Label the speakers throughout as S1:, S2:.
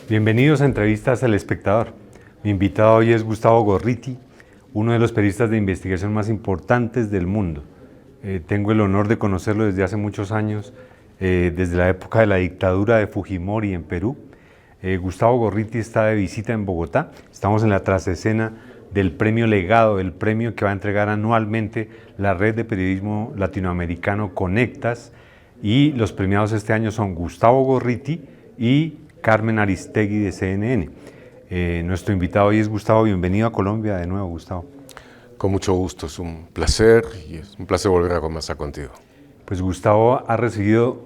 S1: Bienvenidos a Entrevistas al Espectador. Mi invitado hoy es Gustavo Gorriti, uno de los periodistas de investigación más importantes del mundo. Tengo el honor de conocerlo desde hace muchos años, desde la época de la dictadura de Fujimori en Perú. Gustavo Gorriti está de visita en Bogotá. Estamos en la trasescena del Premio Legado, el premio que va a entregar anualmente la red de periodismo latinoamericano Conectas, y los premiados este año son Gustavo Gorriti y Carmen Aristegui de CNN. Nuestro invitado hoy es Gustavo. Bienvenido a Colombia de nuevo, Gustavo.
S2: Con mucho gusto, es un placer y es un placer volver a conversar contigo.
S1: Pues Gustavo ha recibido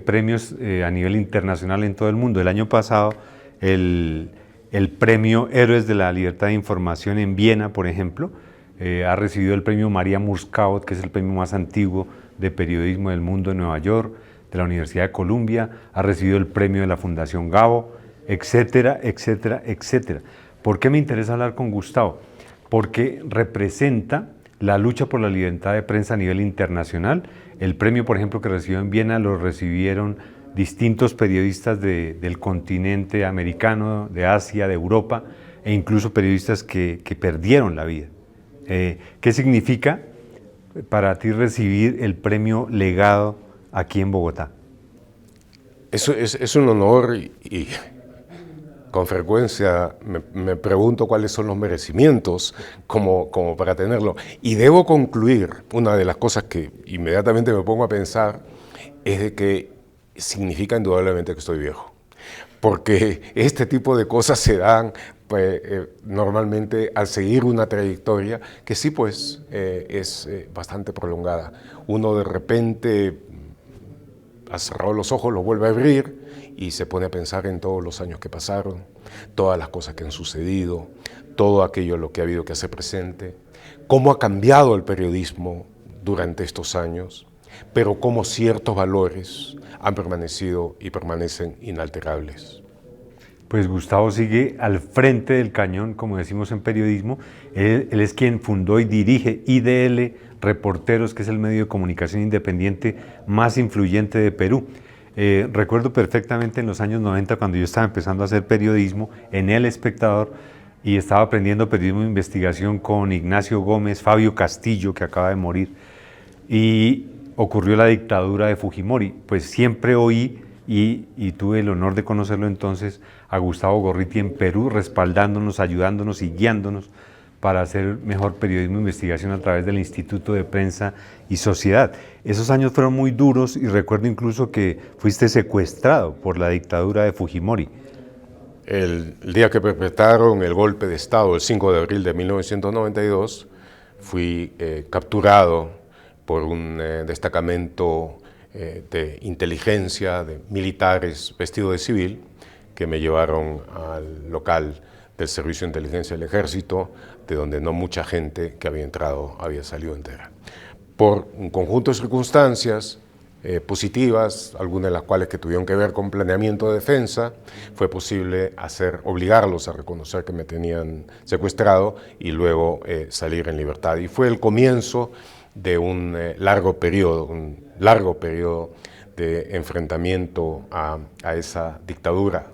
S1: premios a nivel internacional en todo el mundo. El año pasado el premio Héroes de la Libertad de Información en Viena, por ejemplo, ha recibido el premio María Murtzkowitz, que es el premio más antiguo de periodismo del mundo en Nueva York, de la Universidad de Columbia, ha recibido el premio de la Fundación Gabo, etcétera, etcétera, etcétera. ¿Por qué me interesa hablar con Gustavo? Porque representa la lucha por la libertad de prensa a nivel internacional. El premio, por ejemplo, que recibió en Viena lo recibieron distintos periodistas del continente americano, de Asia, de Europa, e incluso periodistas que perdieron la vida. ¿Qué significa para ti recibir el premio Legado aquí en Bogotá?
S2: Es un honor y con frecuencia me pregunto cuáles son los merecimientos como para tenerlo. Y debo concluir, una de las cosas que inmediatamente me pongo a pensar es de que significa indudablemente que estoy viejo. Porque este tipo de cosas se dan pues, normalmente al seguir una trayectoria que sí pues es bastante prolongada. Uno de repente ha cerrado los ojos, los vuelve a abrir y se pone a pensar en todos los años que pasaron, todas las cosas que han sucedido, todo aquello lo que ha habido que hacer presente, cómo ha cambiado el periodismo durante estos años, pero cómo ciertos valores han permanecido y permanecen inalterables.
S1: Pues Gustavo sigue al frente del cañón, como decimos en periodismo. Él es quien fundó y dirige IDL Reporteros, que es el medio de comunicación independiente más influyente de Perú. Recuerdo perfectamente en los años 90, cuando yo estaba empezando a hacer periodismo en El Espectador y estaba aprendiendo periodismo de investigación con Ignacio Gómez, Fabio Castillo, que acaba de morir, y ocurrió la dictadura de Fujimori. Pues siempre oí y tuve el honor de conocerlo entonces a Gustavo Gorriti en Perú, respaldándonos, ayudándonos y guiándonos para hacer mejor periodismo de investigación a través del Instituto de Prensa y Sociedad. Esos años fueron muy duros y recuerdo incluso que fuiste secuestrado por la dictadura de Fujimori.
S2: El día que perpetraron el golpe de Estado, el 5 de abril de 1992, fui capturado por un destacamento de inteligencia, de militares vestidos de civil, que me llevaron al local del Servicio de Inteligencia del Ejército, de donde no mucha gente que había entrado había salido entera. Por un conjunto de circunstancias positivas, algunas de las cuales que tuvieron que ver con planeamiento de defensa, fue posible obligarlos a reconocer que me tenían secuestrado y luego salir en libertad. Y fue el comienzo de un largo periodo de enfrentamiento a esa dictadura.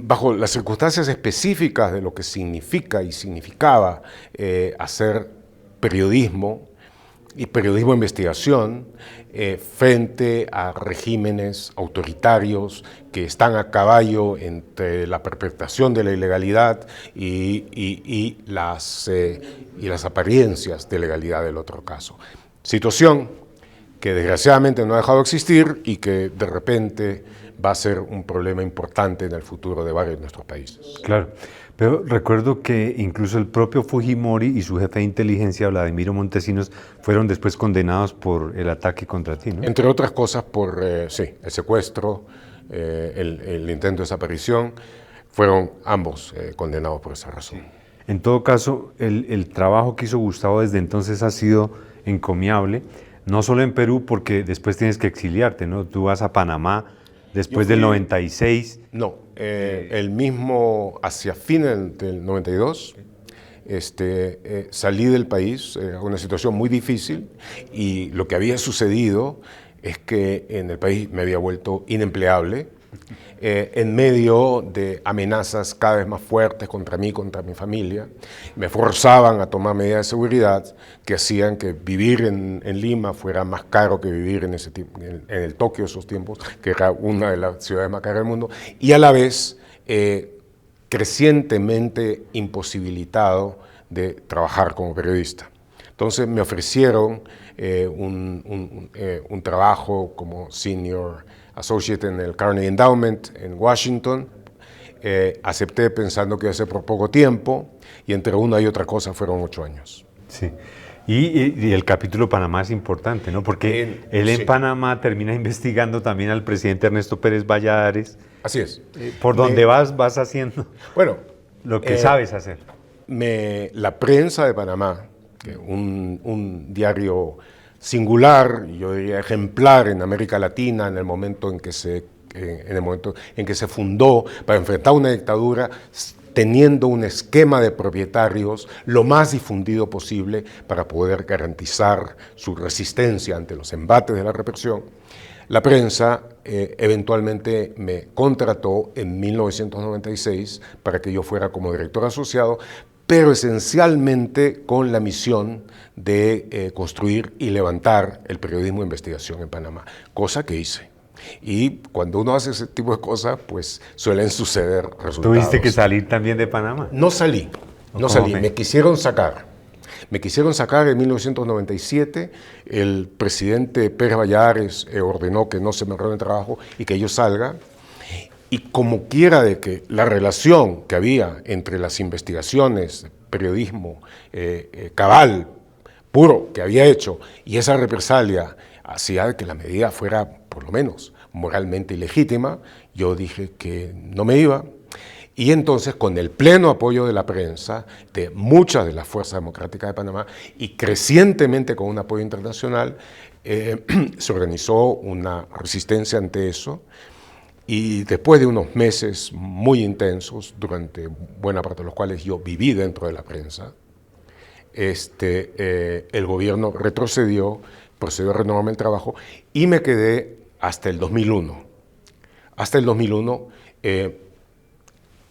S2: Bajo las circunstancias específicas de lo que significa y significaba hacer periodismo y periodismo de investigación frente a regímenes autoritarios que están a caballo entre la perpetración de la ilegalidad y las apariencias de legalidad del otro caso. Situación que desgraciadamente no ha dejado de existir y que de repente va a ser un problema importante en el futuro de varios de nuestros países.
S1: Claro, pero recuerdo que incluso el propio Fujimori y su jefe de inteligencia, Vladimiro Montesinos, fueron después condenados por el ataque contra ti, ¿no?
S2: Entre otras cosas por el secuestro, el intento de desaparición, fueron ambos condenados por esa razón.
S1: En todo caso, el trabajo que hizo Gustavo desde entonces ha sido encomiable, no solo en Perú, porque después tienes que exiliarte, ¿no? Tú vas a Panamá después del 96.
S2: No, el mismo hacia fines del 92, salí del país, una situación muy difícil, y lo que había sucedido es que en el país me había vuelto inempleable, en medio de amenazas cada vez más fuertes contra mí, contra mi familia. Me forzaban a tomar medidas de seguridad que hacían que vivir en Lima fuera más caro que vivir en el Tokio de esos tiempos, que era una de las ciudades más caras del mundo, y a la vez crecientemente imposibilitado de trabajar como periodista. Entonces me ofrecieron un trabajo como Senior Associate en el Carnegie Endowment en Washington. Acepté pensando que iba a ser por poco tiempo y entre una y otra cosa fueron 8 años.
S1: Sí. Y el capítulo Panamá es importante, ¿no? Porque él en Panamá termina investigando también al presidente Ernesto Pérez Valladares.
S2: Así es.
S1: Por donde vas haciendo lo que sabes hacer.
S2: La prensa de Panamá, un diario singular, yo diría ejemplar en América Latina en el momento en que se fundó para enfrentar una dictadura, teniendo un esquema de propietarios lo más difundido posible para poder garantizar su resistencia ante los embates de la represión. La prensa eventualmente me contrató en 1996 para que yo fuera como director asociado, pero esencialmente con la misión de construir y levantar el periodismo de investigación en Panamá, cosa que hice. Y cuando uno hace ese tipo de cosas, pues suelen suceder resultados.
S1: ¿Tuviste que salir también de Panamá?
S2: No salí, me quisieron sacar. Me quisieron sacar en 1997, el presidente Pérez Valladares ordenó que no se me robe el trabajo y que yo salga. Y como quiera de que la relación que había entre las investigaciones, periodismo cabal, puro, que había hecho, y esa represalia hacía que la medida fuera, por lo menos, moralmente ilegítima, yo dije que no me iba. Y entonces, con el pleno apoyo de la prensa, de muchas de las fuerzas democráticas de Panamá, y crecientemente con un apoyo internacional, se organizó una resistencia ante eso. Y después de unos meses muy intensos, durante buena parte de los cuales yo viví dentro de la prensa, el gobierno retrocedió, procedió a renovarme el trabajo y me quedé hasta el 2001. Hasta el 2001,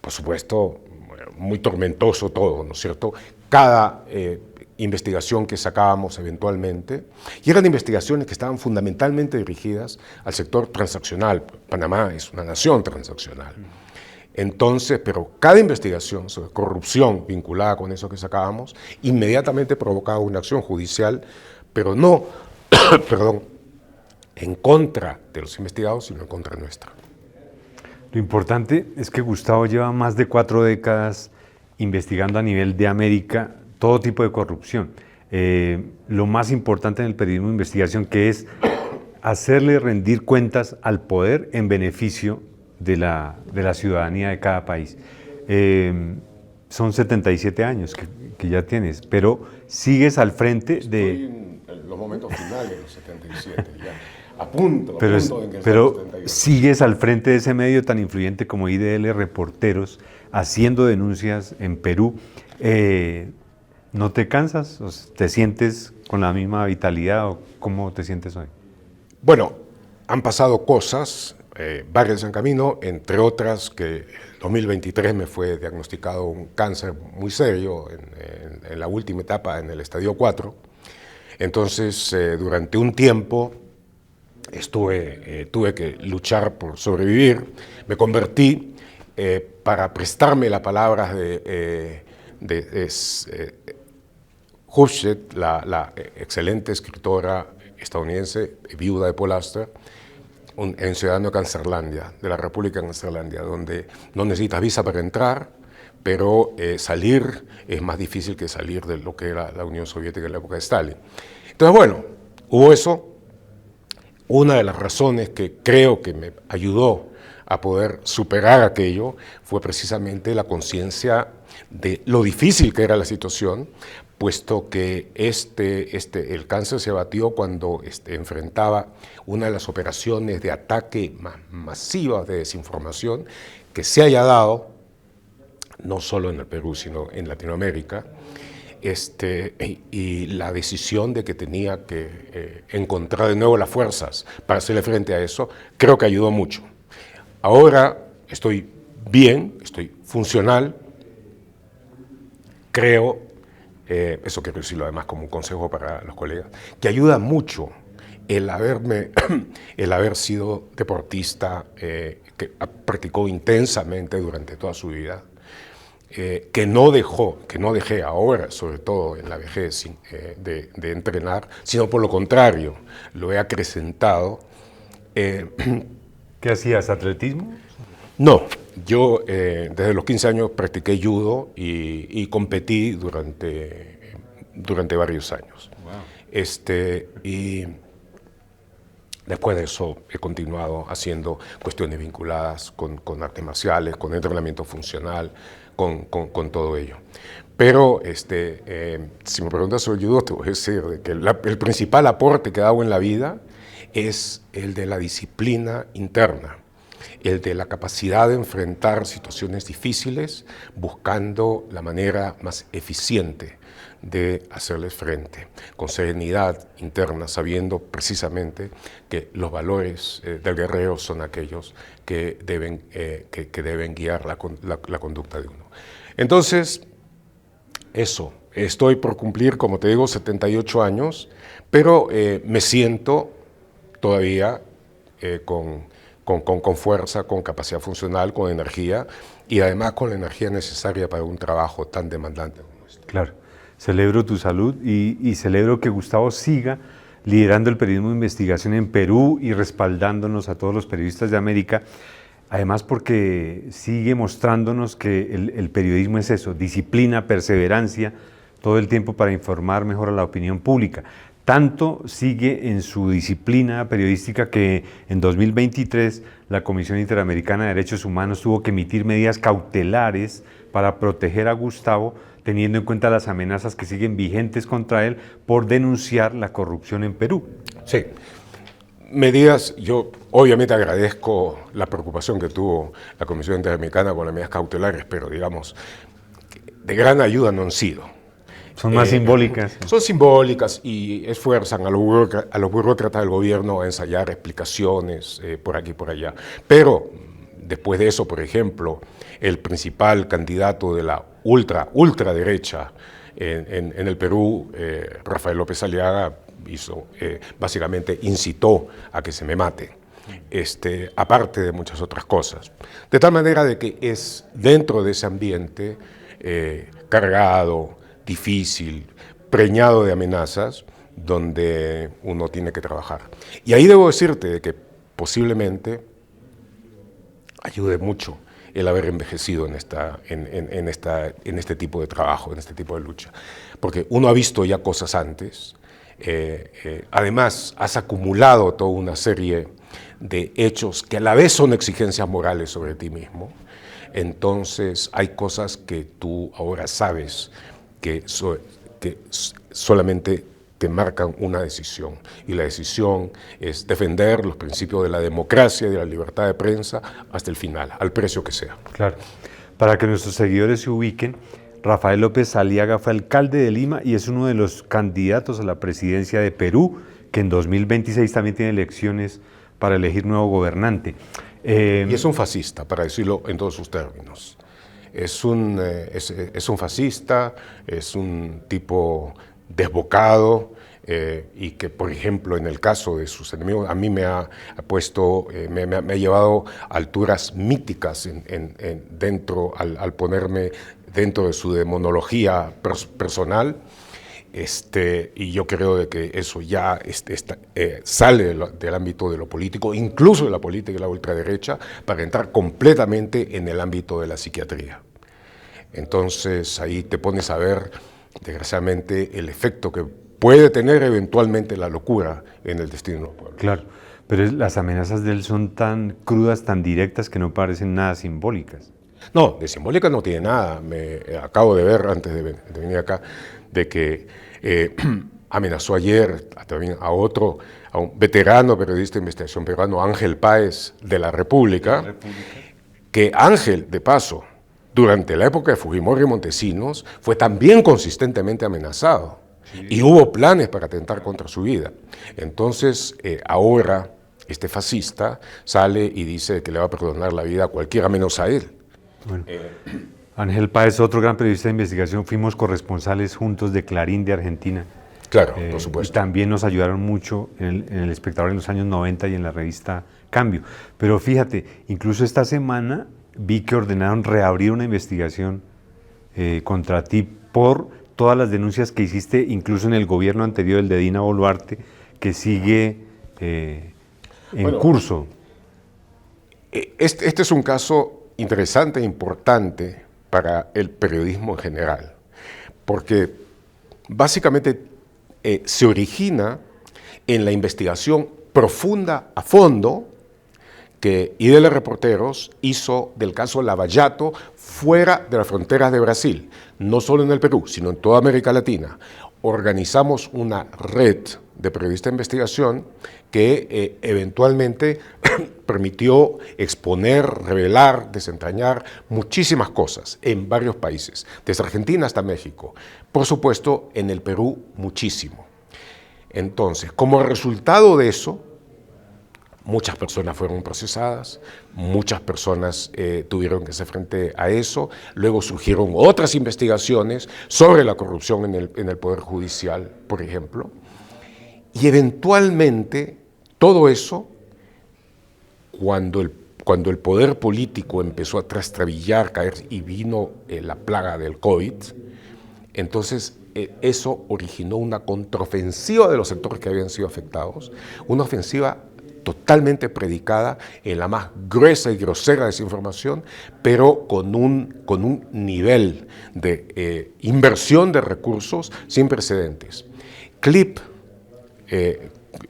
S2: por supuesto, muy tormentoso todo, ¿no es cierto? Cada investigación que sacábamos eventualmente, y eran investigaciones que estaban fundamentalmente dirigidas al sector transaccional. Panamá es una nación transaccional. Entonces, pero cada investigación sobre corrupción vinculada con eso que sacábamos, inmediatamente provocaba una acción judicial, pero no, perdón, en contra de los investigados, sino en contra nuestra.
S1: Lo importante es que Gustavo lleva más de 4 décadas investigando a nivel de América todo tipo de corrupción. Lo más importante en el periodismo de investigación, que es hacerle rendir cuentas al poder en beneficio de la ciudadanía de cada país. Son 77 años que ya tienes, pero sigues al frente de...
S2: Estoy en los momentos finales de los 77, ya. A punto
S1: Pero
S2: en que sea los 78.
S1: sigues al frente de ese medio tan influyente como IDL Reporteros, haciendo denuncias en Perú. ¿No te cansas? ¿Te sientes con la misma vitalidad o cómo te sientes hoy?
S2: Bueno, han pasado cosas, varias en camino, entre otras que en 2023 me fue diagnosticado un cáncer muy serio en la última etapa, en el estadio 4. Entonces, durante un tiempo tuve que luchar por sobrevivir. Me convertí, para prestarme las palabras de Hufsted, la excelente escritora estadounidense, viuda de Paul Auster, en ciudadano de Cancerlandia, de la República de Cancerlandia, donde no necesitas visa para entrar, pero salir es más difícil que salir de lo que era la Unión Soviética en la época de Stalin. Entonces, bueno, hubo eso. Una de las razones que creo que me ayudó a poder superar aquello fue precisamente la conciencia de lo difícil que era la situación, puesto que el cáncer se abatió cuando enfrentaba una de las operaciones de ataque masivas de desinformación que se haya dado, no solo en el Perú, sino en Latinoamérica, y la decisión de que tenía que encontrar de nuevo las fuerzas para hacerle frente a eso, creo que ayudó mucho. Ahora estoy bien, estoy funcional, creo, eso quiero decirlo además como un consejo para los colegas, que ayuda mucho el haber sido deportista, que practicó intensamente durante toda su vida, que no dejé ahora, sobre todo en la vejez, de entrenar, sino por lo contrario, lo he acrecentado.
S1: ¿Qué hacías? ¿Atletismo?
S2: No, yo desde los 15 años practiqué judo y competí durante varios años.
S1: Wow.
S2: Y después de eso he continuado haciendo cuestiones vinculadas con artes marciales, con entrenamiento funcional, con todo ello. Pero si me preguntas sobre el judo, te voy a decir que el principal aporte que hago en la vida es el de la disciplina interna, el de la capacidad de enfrentar situaciones difíciles buscando la manera más eficiente de hacerles frente, con serenidad interna, sabiendo precisamente que los valores del guerrero son aquellos que deben guiar la conducta de uno. Entonces, eso, estoy por cumplir, como te digo, 78 años, pero me siento todavía con fuerza, con capacidad funcional, con energía y además con la energía necesaria para un trabajo tan demandante como este.
S1: Claro, celebro tu salud y celebro que Gustavo siga liderando el periodismo de investigación en Perú y respaldándonos a todos los periodistas de América, además porque sigue mostrándonos que el periodismo es eso, disciplina, perseverancia, todo el tiempo para informar mejor a la opinión pública. Tanto sigue en su disciplina periodística que en 2023 la Comisión Interamericana de Derechos Humanos tuvo que emitir medidas cautelares para proteger a Gustavo, teniendo en cuenta las amenazas que siguen vigentes contra él por denunciar la corrupción en Perú.
S2: Sí, medidas, yo obviamente agradezco la preocupación que tuvo la Comisión Interamericana con las medidas cautelares, pero digamos, de gran ayuda no han sido.
S1: Son más simbólicas.
S2: Son simbólicas y esfuerzan a los burócratas del gobierno a ensayar explicaciones por aquí y por allá. Pero después de eso, por ejemplo, el principal candidato de la ultraderecha en el Perú, Rafael López Aliaga, básicamente incitó a que se me mate. Aparte de muchas otras cosas. De tal manera de que es dentro de ese ambiente cargado, difícil, preñado de amenazas, donde uno tiene que trabajar. Y ahí debo decirte que posiblemente ayude mucho el haber envejecido en este tipo de trabajo, en este tipo de lucha. Porque uno ha visto ya cosas antes, además has acumulado toda una serie de hechos que a la vez son exigencias morales sobre ti mismo. Entonces hay cosas que tú ahora sabes que solamente te marcan una decisión, y la decisión es defender los principios de la democracia y de la libertad de prensa hasta el final, al precio que sea.
S1: Claro. Para que nuestros seguidores se ubiquen, Rafael López Aliaga fue alcalde de Lima y es uno de los candidatos a la presidencia de Perú, que en 2026 también tiene elecciones para elegir nuevo gobernante.
S2: Y es un fascista, para decirlo en todos sus términos. Es un fascista, es un tipo desbocado y que, por ejemplo, en el caso de sus enemigos, a mí me ha llevado a alturas míticas al ponerme dentro de su demonología personal. Y yo creo de que eso ya sale del ámbito de lo político, incluso de la política y la ultraderecha, para entrar completamente en el ámbito de la psiquiatría. Entonces ahí te pones a ver, desgraciadamente, el efecto que puede tener eventualmente la locura en el destino de los pueblos.
S1: Claro, pero las amenazas de él son tan crudas, tan directas, que no parecen nada simbólicas.
S2: No, de simbólica no tiene nada. Acabo de ver, antes de venir acá, de que amenazó ayer también a un veterano periodista de investigación peruano, Ángel Páez, de la República, que Ángel, de paso, durante la época de Fujimori y Montesinos, fue también consistentemente amenazado. Sí. Y hubo planes para atentar contra su vida. Entonces, ahora este fascista, sale y dice que le va a perdonar la vida a cualquiera menos a él.
S1: Bueno, Ángel Páez, otro gran periodista de investigación, fuimos corresponsales juntos de Clarín de Argentina.
S2: Claro, por supuesto.
S1: Y también nos ayudaron mucho en el Espectador en los años 90 y en la revista Cambio. Pero fíjate, incluso esta semana vi que ordenaron reabrir una investigación contra ti por todas las denuncias que hiciste, incluso en el gobierno anterior, el de Dina Boluarte, que sigue en curso.
S2: Este es un caso interesante e importante para el periodismo en general, porque básicamente se origina en la investigación profunda a fondo que IDL Reporteros hizo del caso Lava Jato fuera de las fronteras de Brasil, no solo en el Perú, sino en toda América Latina. Organizamos una red de periodistas de investigación que eventualmente permitió exponer, revelar, desentrañar muchísimas cosas en varios países, desde Argentina hasta México. Por supuesto, en el Perú muchísimo. Entonces, como resultado de eso, muchas personas fueron procesadas, muchas personas tuvieron que hacer frente a eso, luego surgieron otras investigaciones sobre la corrupción en el Poder Judicial, por ejemplo, y eventualmente todo eso, cuando el poder político empezó a trastrabillar, caer y vino la plaga del COVID, entonces eso originó una contraofensiva de los sectores que habían sido afectados, una ofensiva totalmente predicada en la más gruesa y grosera desinformación, pero con un nivel de inversión de recursos sin precedentes. CLIP,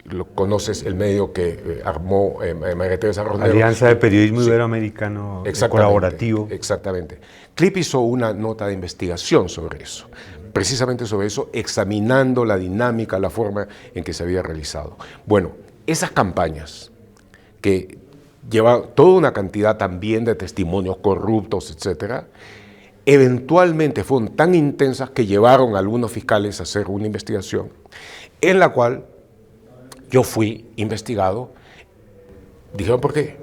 S2: lo conoces, el medio que armó María Teresa Ronero.
S1: Alianza de Periodismo Iberoamericano Colaborativo.
S2: Exactamente. CLIP hizo una nota de investigación sobre eso, precisamente sobre eso, examinando la dinámica, la forma en que se había realizado. Bueno, esas campañas que llevan toda una cantidad también de testimonios corruptos, etcétera, eventualmente fueron tan intensas que llevaron a algunos fiscales a hacer una investigación en la cual yo fui investigado. Dijeron, ¿por qué?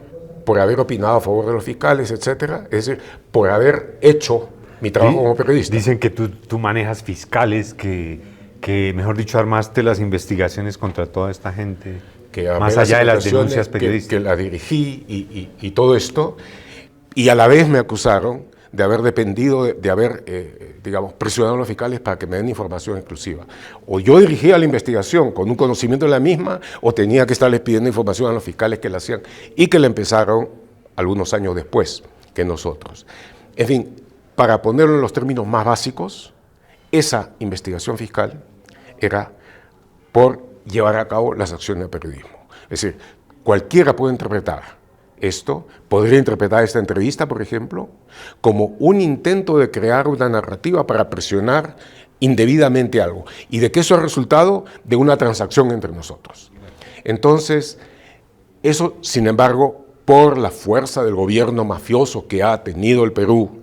S2: Por haber opinado a favor de los fiscales, etcétera. Es decir, por haber hecho mi trabajo como periodista.
S1: Dicen que tú manejas fiscales, que, mejor dicho, armaste las investigaciones contra toda esta gente,
S2: que
S1: más allá de las denuncias periodísticas.
S2: Que la dirigí y todo esto, y a la vez me acusaron de haber dependido, de haber, digamos, presionado a los fiscales para que me den información exclusiva. O yo dirigía la investigación con un conocimiento de la misma, o tenía que estarles pidiendo información a los fiscales que la hacían, y que la empezaron algunos años después que nosotros. En fin, para ponerlo en los términos más básicos, esa investigación fiscal era por llevar a cabo las acciones de periodismo. Es decir, cualquiera puede interpretar esto, podría interpretar esta entrevista, por ejemplo, como un intento de crear una narrativa para presionar indebidamente algo, y de que eso es resultado de una transacción entre nosotros. Entonces, eso, sin embargo, por la fuerza del gobierno mafioso que ha tenido el Perú,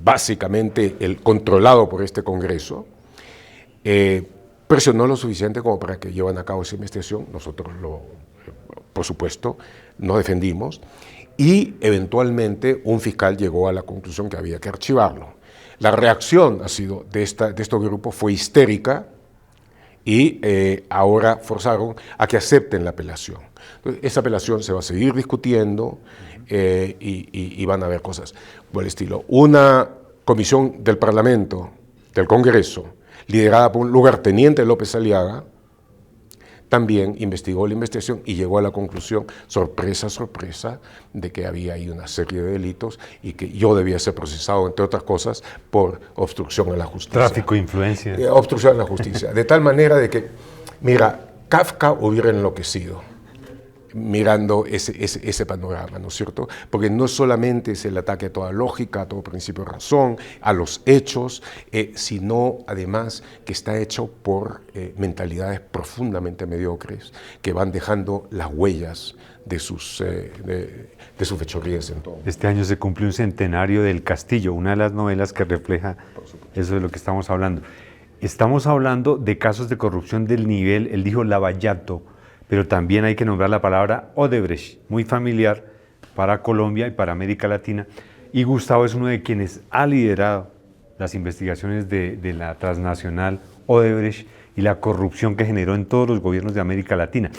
S2: básicamente controlado por este Congreso, presionó lo suficiente como para que lleven a cabo esa investigación. Nosotros, por supuesto, nos defendimos, y eventualmente un fiscal llegó a la conclusión que había que archivarlo. La reacción de estos grupos fue histérica, y ahora forzaron a que acepten la apelación. Entonces, esa apelación se va a seguir discutiendo y van a haber cosas por el estilo. Una comisión del Parlamento, del Congreso, liderada por un lugarteniente López Aliaga, también investigó la investigación y llegó a la conclusión, sorpresa, sorpresa, de que había ahí una serie de delitos y que yo debía ser procesado, entre otras cosas, por obstrucción a la justicia.
S1: Tráfico de influencia.
S2: Obstrucción a la justicia. De tal manera de que, mira, Kafka hubiera enloquecido mirando ese panorama, ¿no es cierto? Porque no solamente es el ataque a toda lógica, a todo principio de razón, a los hechos, sino además que está hecho por mentalidades profundamente mediocres que van dejando las huellas de sus fechorías en todo.
S1: Este año se cumple un centenario del Castillo, una de las novelas que refleja eso de lo que estamos hablando. Estamos hablando de casos de corrupción del nivel, él dijo Lava Jato, pero también hay que nombrar la palabra Odebrecht, muy familiar para Colombia y para América Latina. Y Gustavo es uno de quienes ha liderado las investigaciones de la transnacional Odebrecht y la corrupción que generó en todos los gobiernos de América Latina.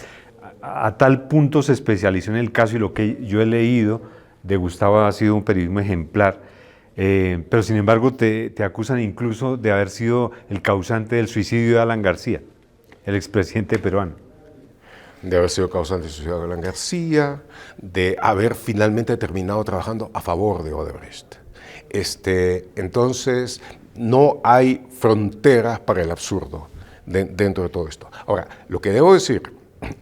S1: A tal punto se especializó en el caso, y lo que yo he leído de Gustavo ha sido un periodismo ejemplar, pero sin embargo te acusan incluso de haber sido el causante del suicidio de Alan García, el expresidente peruano.
S2: De haber sido causante del suicidio de Alan García, de haber finalmente terminado trabajando a favor de Odebrecht. Entonces, no hay fronteras para el absurdo dentro de todo esto. Ahora, lo que debo decir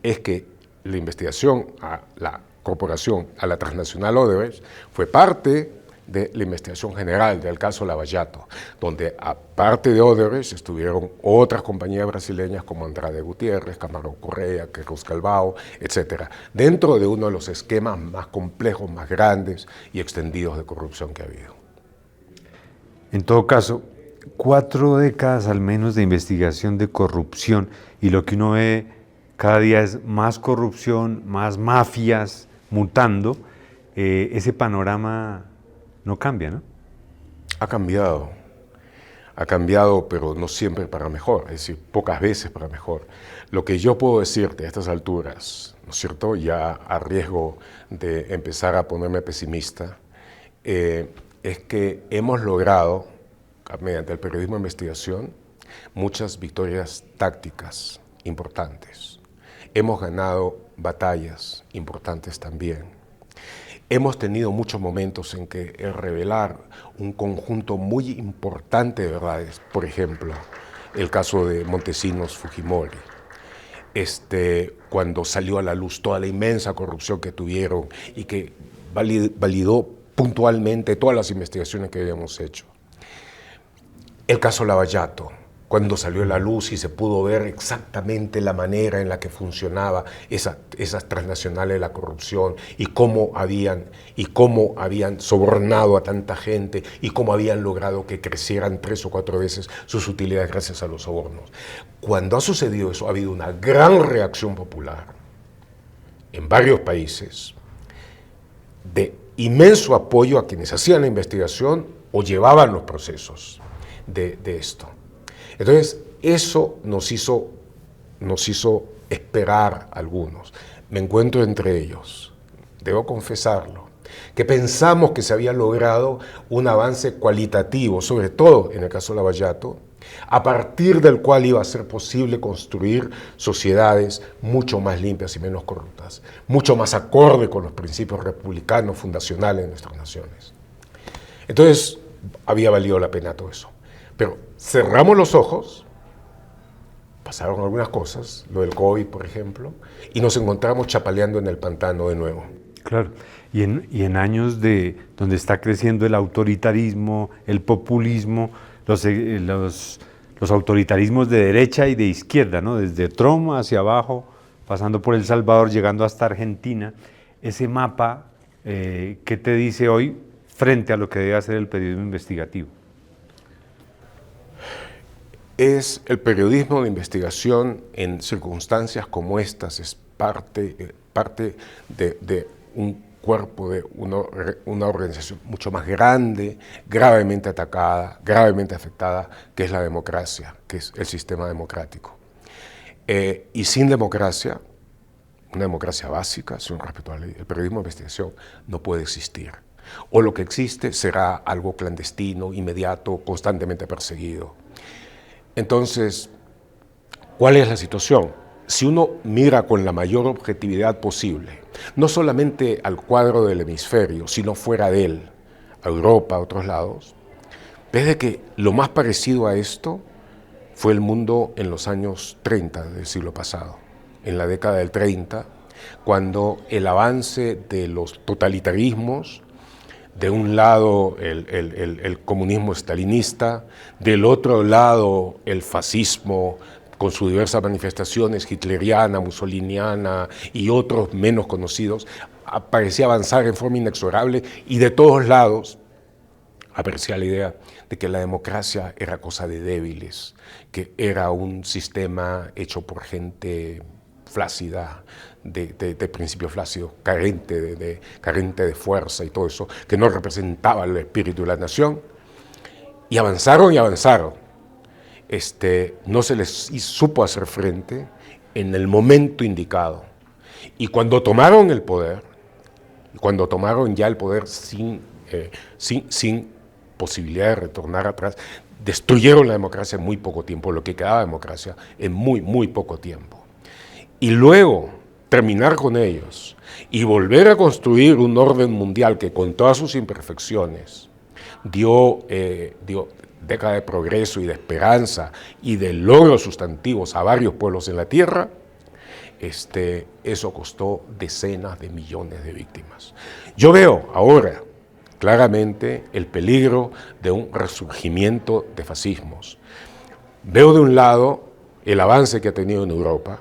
S2: es que la investigación a la corporación, a la transnacional Odebrecht, fue parte de la investigación general del caso Lavallato, donde aparte de Odebrecht estuvieron otras compañías brasileñas como Andrade Gutiérrez, Camargo Correa, Queiroz Calvao, etc., dentro de uno de los esquemas más complejos, más grandes y extendidos de corrupción que ha habido.
S1: En todo caso, 4 décadas al menos de investigación de corrupción, y lo que uno ve cada día es más corrupción, más mafias mutando. Ese panorama no cambia, ¿no?
S2: Ha cambiado, pero no siempre para mejor, es decir, pocas veces para mejor. Lo que yo puedo decirte a estas alturas, ¿no es cierto?, ya a riesgo de empezar a ponerme pesimista, es que hemos logrado, mediante el periodismo de investigación, muchas victorias tácticas importantes. Hemos ganado batallas importantes también. Hemos tenido muchos momentos en que el revelar un conjunto muy importante de verdades, por ejemplo, el caso de Montesinos Fujimori, cuando salió a la luz toda la inmensa corrupción que tuvieron y que validó puntualmente todas las investigaciones que habíamos hecho. El caso Lavallato, cuando salió a la luz y se pudo ver exactamente la manera en la que funcionaba esas transnacionales de la corrupción y cómo habían sobornado a tanta gente y cómo habían logrado que crecieran 3 o 4 veces sus utilidades gracias a los sobornos. Cuando ha sucedido eso, ha habido una gran reacción popular en varios países de inmenso apoyo a quienes hacían la investigación o llevaban los procesos de esto. Entonces, eso nos hizo esperar a algunos. Me encuentro entre ellos, debo confesarlo, que pensamos que se había logrado un avance cualitativo, sobre todo en el caso de Lavallato, a partir del cual iba a ser posible construir sociedades mucho más limpias y menos corruptas, mucho más acorde con los principios republicanos fundacionales de nuestras naciones. Entonces, había valido la pena todo eso. Pero cerramos los ojos, pasaron algunas cosas, lo del COVID, por ejemplo, y nos encontramos chapaleando en el pantano de nuevo.
S1: Claro, y en años donde está creciendo el autoritarismo, el populismo, los autoritarismos de derecha y de izquierda, ¿no? Desde Trump hacia abajo, pasando por El Salvador, llegando hasta Argentina, ese mapa, ¿qué te dice hoy frente a lo que debe hacer el periodismo investigativo?
S2: Es el periodismo de investigación en circunstancias como estas, es parte de un cuerpo, de una organización mucho más grande, gravemente atacada, gravemente afectada, que es la democracia, que es el sistema democrático. Y sin democracia, una democracia básica, sin respeto a la ley, el periodismo de investigación no puede existir. O lo que existe será algo clandestino, inmediato, constantemente perseguido. Entonces, ¿cuál es la situación? Si uno mira con la mayor objetividad posible, no solamente al cuadro del hemisferio, sino fuera de él, a Europa, a otros lados, ves de que lo más parecido a esto fue el mundo en los años 30 del siglo pasado, en la década del 30, cuando el avance de los totalitarismos, de un lado el comunismo estalinista, del otro lado el fascismo con sus diversas manifestaciones, hitleriana, mussoliniana y otros menos conocidos, parecía avanzar en forma inexorable y de todos lados aparecía la idea de que la democracia era cosa de débiles, que era un sistema hecho por gente flácida, de principios flácidos, carente de fuerza y todo eso, que no representaba el espíritu de la nación. Y avanzaron y avanzaron. No se les supo hacer frente en el momento indicado. Y cuando tomaron el poder, cuando tomaron ya el poder sin posibilidad de retornar atrás, destruyeron la democracia en muy poco tiempo, lo que quedaba de democracia en muy, muy poco tiempo. Y luego terminar con ellos y volver a construir un orden mundial que con todas sus imperfecciones dio década de progreso y de esperanza y de logros sustantivos a varios pueblos en la tierra, eso costó decenas de millones de víctimas. Yo veo ahora claramente el peligro de un resurgimiento de fascismos. Veo de un lado el avance que ha tenido en Europa,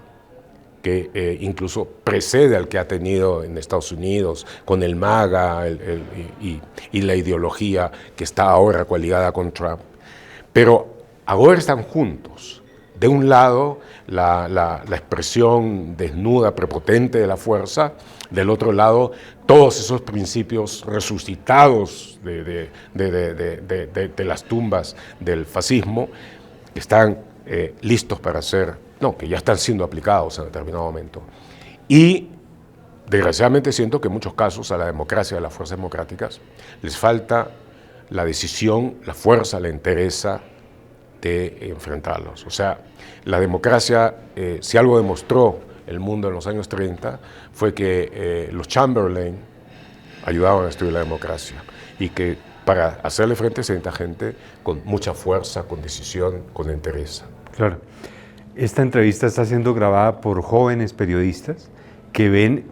S2: que incluso precede al que ha tenido en Estados Unidos con el MAGA y la ideología que está ahora coaligada con Trump. Pero ahora están juntos. De un lado, la expresión desnuda, prepotente de la fuerza; del otro lado, todos esos principios resucitados de las tumbas del fascismo que están listos para ser, que ya están siendo aplicados en determinado momento. Y desgraciadamente siento que en muchos casos a la democracia, a las fuerzas democráticas, les falta la decisión, la fuerza, la entereza de enfrentarlos. O sea, la democracia, si algo demostró el mundo en los años 30, fue que los Chamberlain ayudaban a destruir la democracia y que para hacerle frente se necesita gente con mucha fuerza, con decisión, con entereza.
S1: Claro. Esta entrevista está siendo grabada por jóvenes periodistas que ven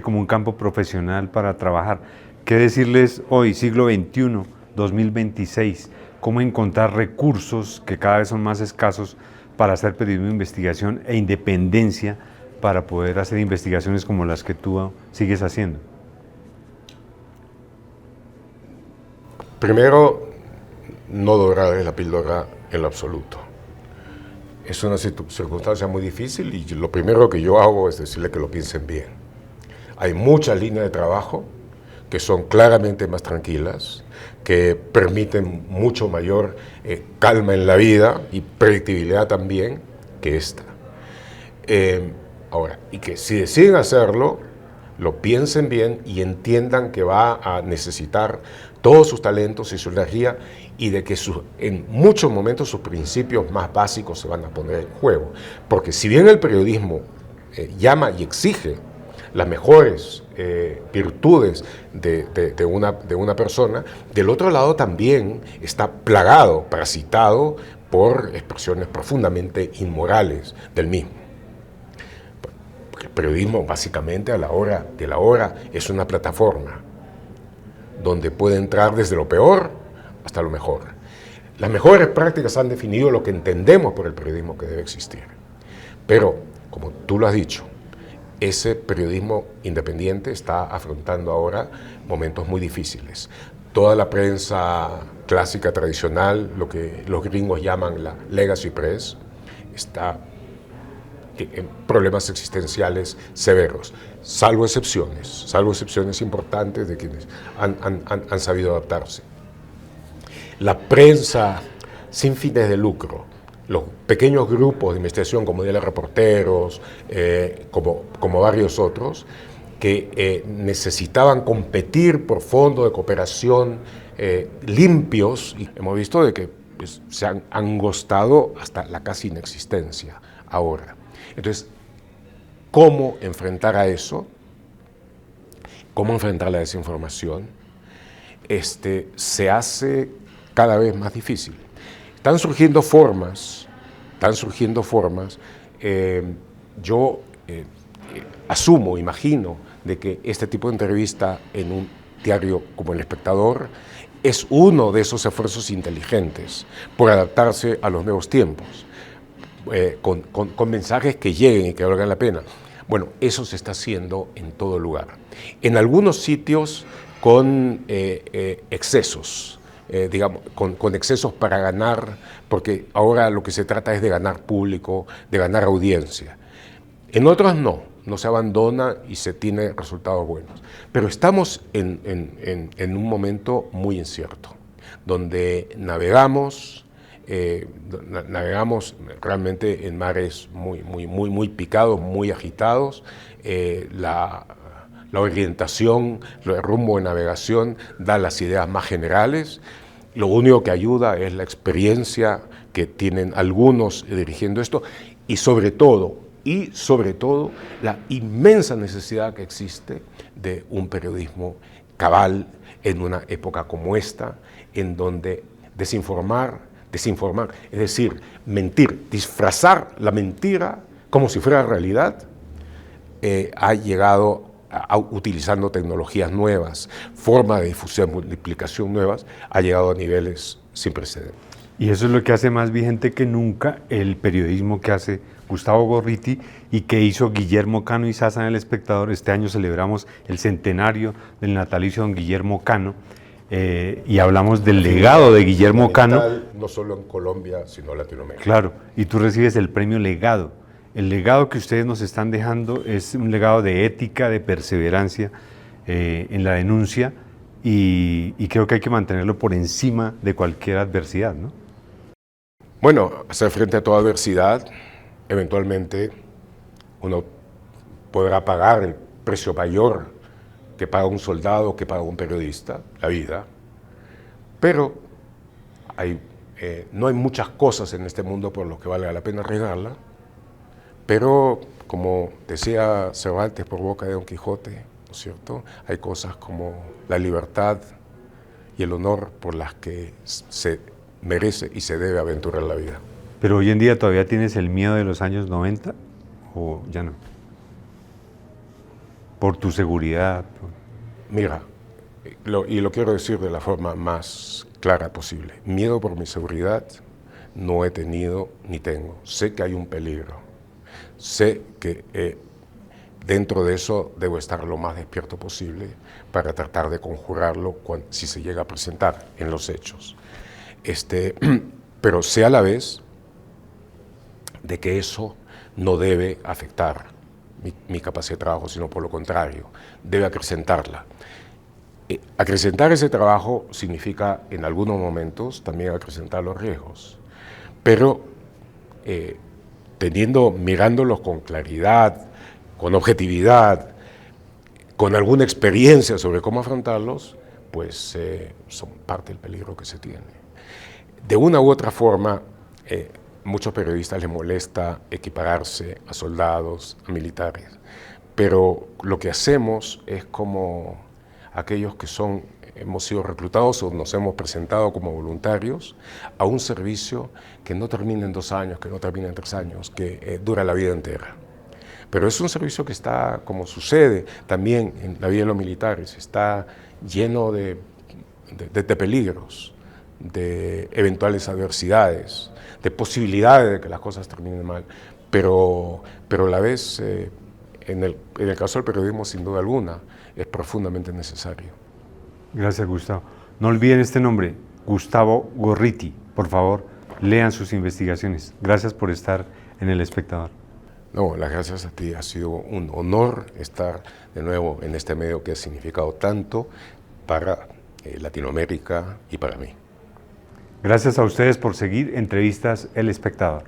S1: como un campo profesional para trabajar. ¿Qué decirles hoy, siglo XXI, 2026? ¿Cómo encontrar recursos que cada vez son más escasos para hacer periodismo de investigación e independencia para poder hacer investigaciones como las que tú sigues haciendo?
S2: Primero, no dorar la píldora en lo absoluto. Es una circunstancia muy difícil y lo primero que yo hago es decirle que lo piensen bien. Hay muchas líneas de trabajo que son claramente más tranquilas, que permiten mucho mayor calma en la vida y predictibilidad también que esta. Ahora, y que si deciden hacerlo, lo piensen bien y entiendan que va a necesitar todos sus talentos y su energía y de que en muchos momentos sus principios más básicos se van a poner en juego. Porque si bien el periodismo llama y exige las mejores virtudes de una persona, del otro lado también está plagado, parasitado por expresiones profundamente inmorales del mismo. Porque el periodismo básicamente a la hora de la hora es una plataforma donde puede entrar desde lo peor hasta lo mejor. Las mejores prácticas han definido lo que entendemos por el periodismo que debe existir. Pero, como tú lo has dicho, ese periodismo independiente está afrontando ahora momentos muy difíciles. Toda la prensa clásica, tradicional, lo que los gringos llaman la legacy press, está en problemas existenciales severos, salvo excepciones importantes de quienes han sabido adaptarse. La prensa sin fines de lucro, los pequeños grupos de investigación como Diario Reporteros, como varios otros, que necesitaban competir por fondos de cooperación limpios, y hemos visto de que se han angostado hasta la casi inexistencia ahora. Entonces, ¿cómo enfrentar a eso? ¿Cómo enfrentar la desinformación? Se hace cada vez más difícil. Están surgiendo formas, yo asumo, imagino, de que este tipo de entrevista en un diario como El Espectador es uno de esos esfuerzos inteligentes por adaptarse a los nuevos tiempos, con mensajes que lleguen y que valgan la pena. Bueno, eso se está haciendo en todo lugar. En algunos sitios con excesos, digamos, con excesos para ganar, porque ahora lo que se trata es de ganar público, de ganar audiencia. En otros no se abandona y se tiene resultados buenos. Pero estamos en un momento muy incierto, donde navegamos realmente en mares muy picados, muy agitados. La orientación, el rumbo de navegación da las ideas más generales. Lo único que ayuda es la experiencia que tienen algunos dirigiendo esto y sobre todo, la inmensa necesidad que existe de un periodismo cabal en una época como esta, en donde desinformar, es decir, mentir, disfrazar la mentira como si fuera realidad, ha llegado utilizando tecnologías nuevas, formas de difusión, multiplicación nuevas, ha llegado a niveles sin precedentes.
S1: Y eso es lo que hace más vigente que nunca el periodismo que hace Gustavo Gorriti y que hizo Guillermo Cano y Sasa en El Espectador. Este año celebramos el centenario del natalicio de don Guillermo Cano y hablamos del legado de Guillermo Cano.
S2: No solo en Colombia, sino en Latinoamérica.
S1: Claro, y tú recibes el premio Legado. El legado que ustedes nos están dejando es un legado de ética, de perseverancia en la denuncia y creo que hay que mantenerlo por encima de cualquier adversidad, ¿no?
S2: Bueno, hacer frente a toda adversidad, eventualmente uno podrá pagar el precio mayor que paga un soldado, que paga un periodista, la vida, pero no hay muchas cosas en este mundo por las que valga la pena arriesgarla. Pero, como decía Cervantes por boca de Don Quijote, ¿no es cierto?, hay cosas como la libertad y el honor por las que se merece y se debe aventurar la vida.
S1: Pero hoy en día todavía tienes el miedo de los años 90 o ya no. Por tu seguridad.
S2: Mira, y lo quiero decir de la forma más clara posible. Miedo por mi seguridad no he tenido ni tengo. Sé que hay un peligro. Sé que dentro de eso debo estar lo más despierto posible para tratar de conjurarlo si se llega a presentar en los hechos. Pero sé a la vez de que eso no debe afectar mi capacidad de trabajo, sino por lo contrario, debe acrecentarla. Acrecentar ese trabajo significa en algunos momentos también acrecentar los riesgos, pero mirándolos con claridad, con objetividad, con alguna experiencia sobre cómo afrontarlos, pues son parte del peligro que se tiene. De una u otra forma, muchos periodistas les molesta equipararse a soldados, a militares, pero lo que hacemos es como aquellos que hemos sido reclutados o nos hemos presentado como voluntarios a un servicio que no termina en 2 años, que no termina en 3 años, que dura la vida entera. Pero es un servicio que está, como sucede también en la vida de los militares, está lleno de peligros, de eventuales adversidades, de posibilidades de que las cosas terminen mal, pero a la vez, en el caso del periodismo, sin duda alguna, es profundamente necesario.
S1: Gracias, Gustavo. No olviden este nombre, Gustavo Gorriti. Por favor, lean sus investigaciones. Gracias por estar en El Espectador.
S2: No, las gracias a ti. Ha sido un honor estar de nuevo en este medio que ha significado tanto para Latinoamérica y para mí.
S1: Gracias a ustedes por seguir Entrevistas El Espectador.